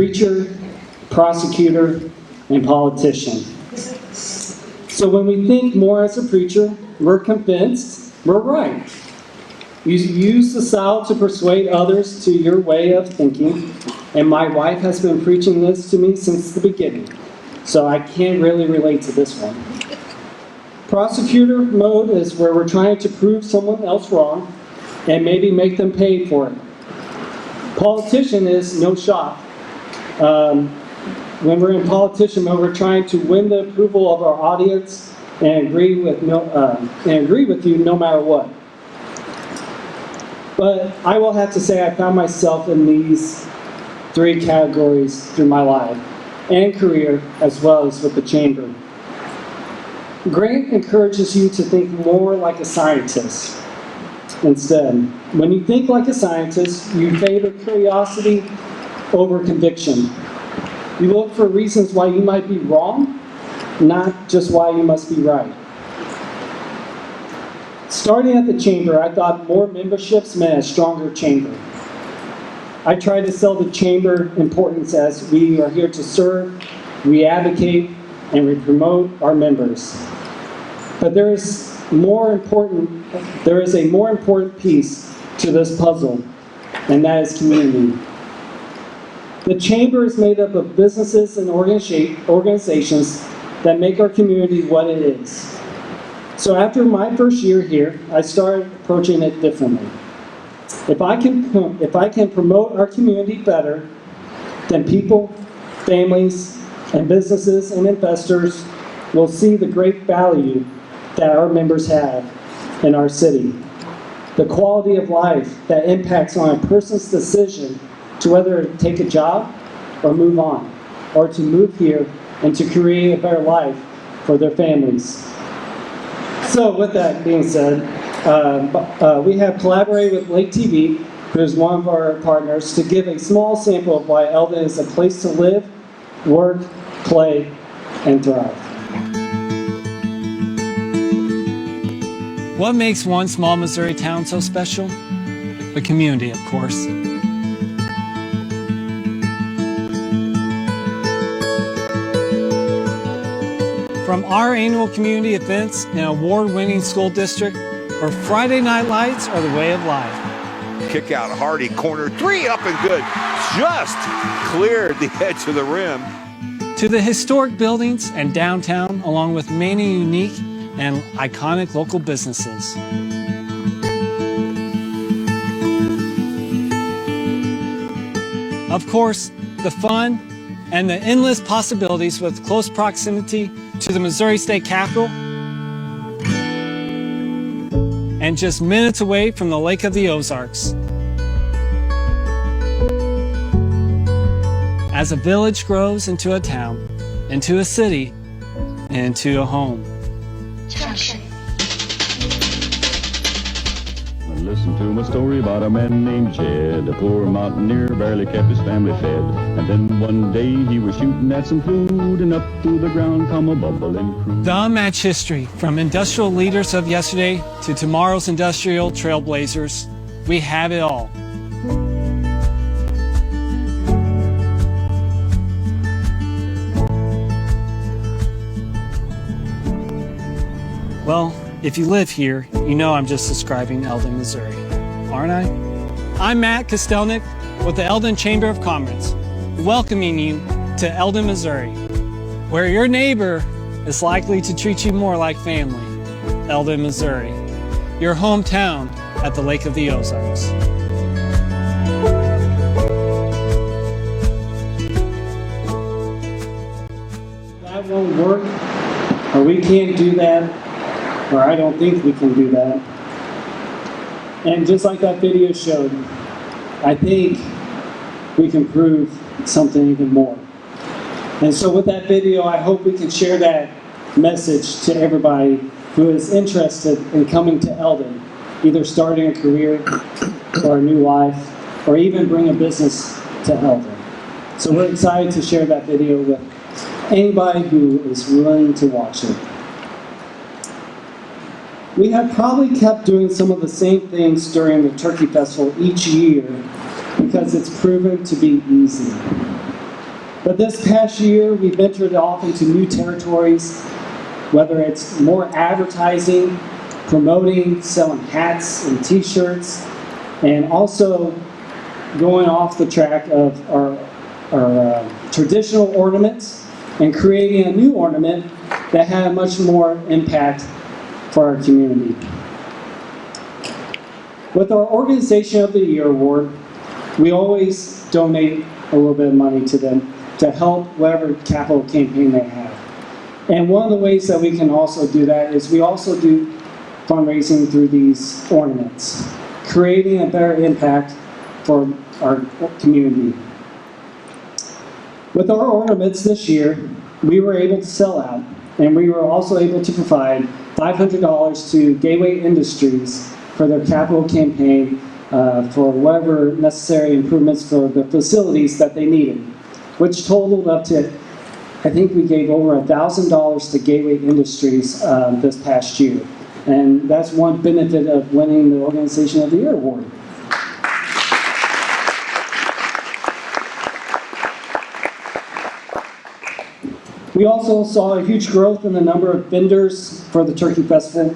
preacher, prosecutor, and politician. So when we think more as a preacher, we're convinced we're right. You use the style to persuade others to your way of thinking, and my wife has been preaching this to me since the beginning, so I can't really relate to this one. Prosecutor mode is where we're trying to prove someone else wrong and maybe make them pay for it. Politician is no shock. When we're in politician mode, we're trying to win the approval of our audience and agree with you no matter what. But I will have to say I found myself in these three categories through my life and career, as well as with the chamber. Grant encourages you to think more like a scientist instead. When you think like a scientist, you favor curiosity over conviction. You look for reasons why you might be wrong, not just why you must be right. Starting at the chamber, I thought more memberships meant a stronger chamber. I tried to sell the chamber importance as we are here to serve, we advocate, and we promote our members. But there is a more important piece to this puzzle, and that is community. The chamber is made up of businesses and organizations that make our community what it is. So after my first year here, I started approaching it differently. If I can promote our community better, then people, families, and businesses and investors will see the great value that our members have in our city. The quality of life that impacts on a person's decision to whether to take a job or move on, or to move here and to create a better life for their families. So with that being said, we have collaborated with Lake TV, who is one of our partners, to give a small sample of why Eldon is a place to live, work, play, and thrive. What makes one small Missouri town so special? The community, of course. From our annual community events in an award-winning school district, where Friday night lights are the way of life. Kick out Hardy, corner three, up and good. Just cleared the edge of the rim. To the historic buildings and downtown, along with many unique and iconic local businesses. Of course, the fun and the endless possibilities with close proximity to the Missouri State Capitol and just minutes away from the Lake of the Ozarks. As a village grows into a town, into a city, and into a home. Listen to my story about a man named Jed. A poor mountaineer barely kept his family fed. And then one day he was shooting at some food, and up through the ground come a bubbling crude. The unmatched history, from industrial leaders of yesterday to tomorrow's industrial trailblazers, we have it all. Well, if you live here, you know I'm just describing Eldon, Missouri, aren't I? I'm Matt Kostelnik with the Eldon Chamber of Commerce, welcoming you to Eldon, Missouri, where your neighbor is likely to treat you more like family. Eldon, Missouri, your hometown at the Lake of the Ozarks. That won't work, or we can't do that, or I don't think we can do that. And just like that video showed, I think we can prove something even more. And so with that video, I hope we can share that message to everybody who is interested in coming to Eldon, either starting a career or a new life, or even bring a business to Eldon. So we're excited to share that video with anybody who is willing to watch it. We have probably kept doing some of the same things during the Turkey Festival each year because it's proven to be easy. But this past year, we ventured off into new territories, whether it's more advertising, promoting, selling hats and t-shirts, and also going off the track of our traditional ornaments and creating a new ornament that had much more impact for our community. With our Organization of the Year award, we always donate a little bit of money to them to help whatever capital campaign they have. And one of the ways that we can also do that is we also do fundraising through these ornaments, creating a better impact for our community. With our ornaments this year, we were able to sell out, and we were also able to provide $500 to Gateway Industries for their capital campaign for whatever necessary improvements for the facilities that they needed, which totaled up to, I think we gave over $1,000 to Gateway Industries this past year. And that's one benefit of winning the Organization of the Year award. We also saw a huge growth in the number of vendors for the Turkey Festival.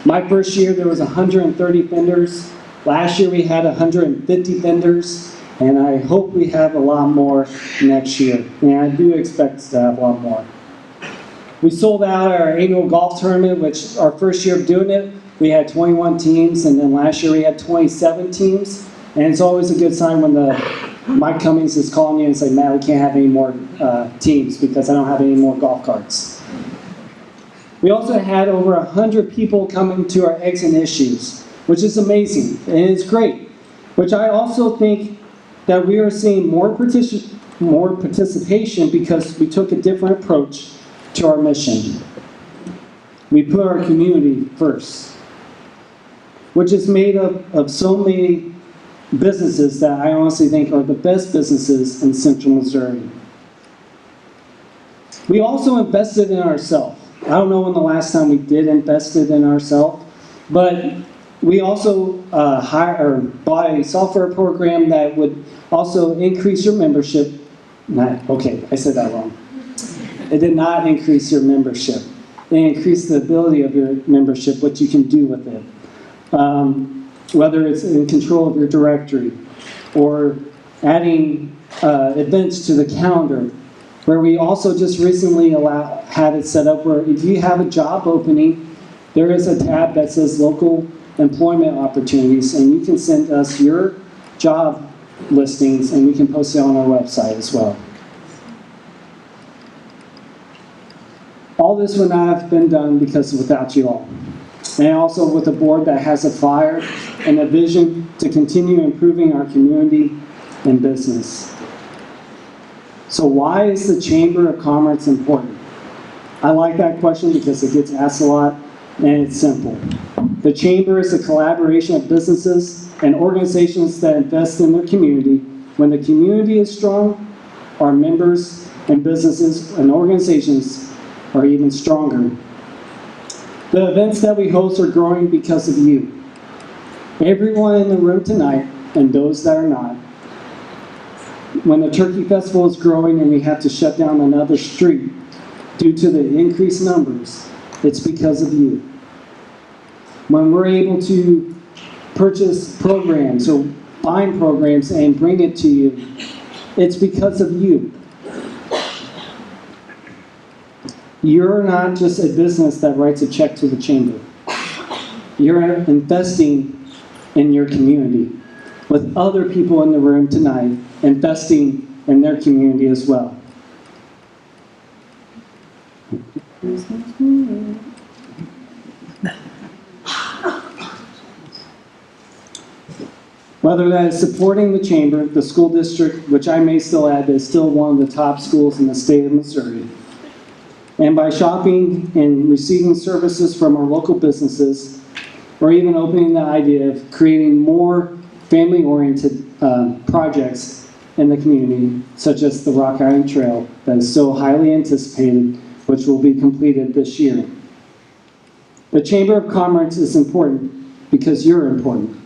My first year, there was 130 vendors. Last year, we had 150 vendors, and I hope we have a lot more next year. And I do expect to have a lot more. We sold out our annual golf tournament, which our first year of doing it, we had 21 teams, and then last year we had 27 teams. And it's always a good sign when Mike Cummings is calling you and saying, "Matt, we can't have any more teams because I don't have any more golf carts." We also had over 100 people coming to our Eggs and Issues, which is amazing, and it's great. Which I also think that we are seeing more participation because we took a different approach to our mission. We put our community first, which is made up of so many businesses that I honestly think are the best businesses in Central Missouri. We also invested in ourselves. I don't know when the last time we did invested in ourselves, but we also bought a software program that would also increase your membership. Okay, I said that wrong. It did not increase your membership. It increased the ability of your membership, what you can do with it. Whether it's in control of your directory or adding events to the calendar, where we also just recently had it set up where if you have a job opening, there is a tab that says local employment opportunities, and you can send us your job listings and we can post it on our website as well. All this would not have been done because without you all. And also with a board that has a fire and a vision to continue improving our community and business. So why is the Chamber of Commerce important? I like that question because it gets asked a lot, and it's simple. The Chamber is a collaboration of businesses and organizations that invest in their community. When the community is strong, our members and businesses and organizations are even stronger. The events that we host are growing because of you. Everyone in the room tonight, and those that are not. When the Turkey Festival is growing and we have to shut down another street due to the increased numbers, it's because of you. When we're able to purchase programs or find programs and bring it to you, it's because of you. You're not just a business that writes a check to the Chamber. You're investing in your community with other people in the room tonight investing in their community as well. Whether that is supporting the Chamber, the school district, which I may still add is still one of the top schools in the state of Missouri, and by shopping and receiving services from our local businesses, or even opening the idea of creating more family-oriented projects in the community, such as the Rock Island Trail that is so highly anticipated, which will be completed this year. The Chamber of Commerce is important because you're important.